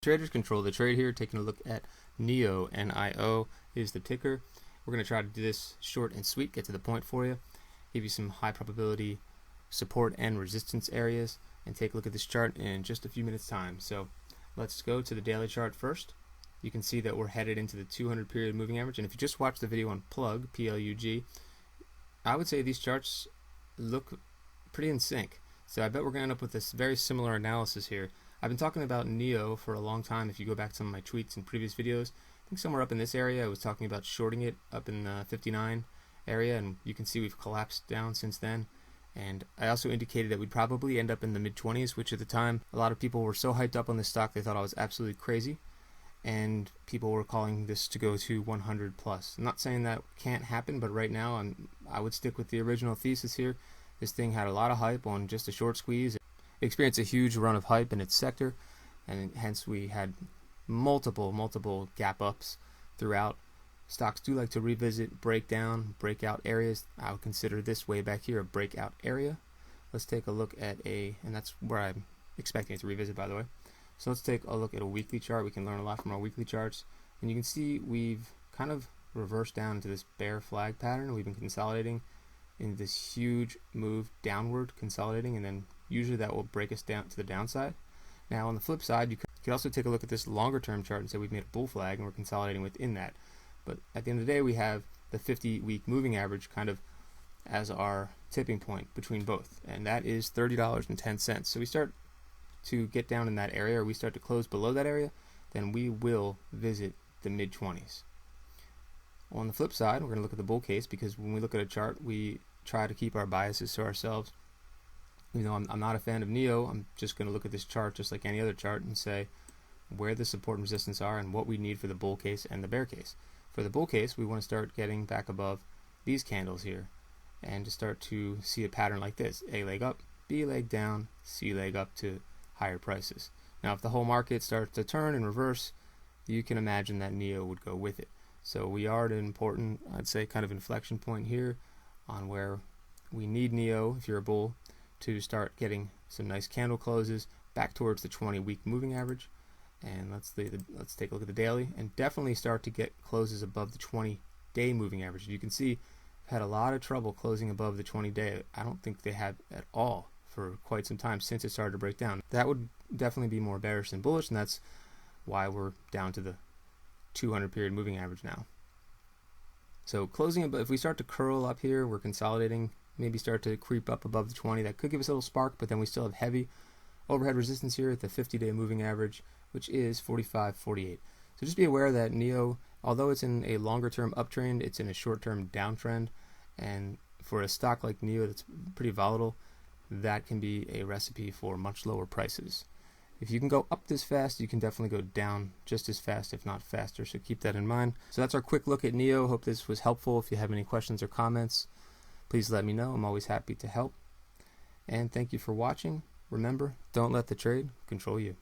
Traders control the trade here. Taking a look at NIO, NIO is the ticker. We're going to try to do this short and sweet, get to the point for you, give you some high probability support and resistance areas, and take a look at this chart in just a few minutes time. So let's go to the daily chart first. You can see that we're headed into the 200 period moving average, and if you just watched the video on plug, P-L-U-G, I would say these charts look pretty in sync. So I bet we're going to end up with this very similar analysis here. I've been talking about NIO for a long time. If you go back to some of my tweets and previous videos, I think somewhere up in this area I was talking about shorting it up in the 59 area, and you can see we've collapsed down since then. And I also indicated that we'd probably end up in the mid-20s, which at the time a lot of people were so hyped up on this stock they thought I was absolutely crazy, and people were calling this to go to 100 plus. I'm not saying that can't happen, but right now I would stick with the original thesis here. This thing had a lot of hype on just a short squeeze. It experienced a huge run of hype in its sector, and hence we had multiple gap ups throughout. Stocks do like to revisit, break down, breakout areas. I would consider this way back here a breakout area. Let's take a look at and that's where I'm expecting it to revisit, by the way. So let's take a look at a weekly chart. We can learn a lot from our weekly charts, and you can see we've kind of reversed down into this bear flag pattern. We've been consolidating in this huge move downward, consolidating, and then usually that will break us down to the downside. Now on the flip side, you could also take a look at this longer term chart and say we've made a bull flag and we're consolidating within that. But at the end of the day, we have the 50-week moving average kind of as our tipping point between both, and that is $30.10. So we start to get down in that area, or we start to close below that area, then we will visit the mid-20s. On the flip side, we're going to look at the bull case, because when we look at a chart, we try to keep our biases to ourselves. Even though I'm not a fan of NIO, I'm just going to look at this chart just like any other chart and say where the support and resistance are and what we need for the bull case and the bear case. For the bull case, we want to start getting back above these candles here and to start to see a pattern like this: A leg up, B leg down, C leg up to higher prices. Now if the whole market starts to turn and reverse, you can imagine that NIO would go with it. So we are at an important, I'd say, kind of inflection point here on where we need NIO, if you're a bull, to start getting some nice candle closes back towards the 20-week moving average. And let's take a look at the daily, and definitely start to get closes above the 20-day moving average. You can see we've had a lot of trouble closing above the 20-day. I don't think they have at all for quite some time since it started to break down. That would definitely be more bearish than bullish, and that's why we're down to the 200 period moving average now. So closing, if we start to curl up here, we're consolidating, maybe start to creep up above the 20, that could give us a little spark, but then we still have heavy overhead resistance here at the 50-day moving average, which is 45.48. So just be aware that NIO, although it's in a longer term uptrend, it's in a short term downtrend, and for a stock like NIO that's pretty volatile, that can be a recipe for much lower prices. If you can go up this fast, you can definitely go down just as fast, if not faster, so keep that in mind. So that's our quick look at NIO. Hope this was helpful. If you have any questions or comments, please let me know. I'm always happy to help. And thank you for watching. Remember, don't let the trade control you.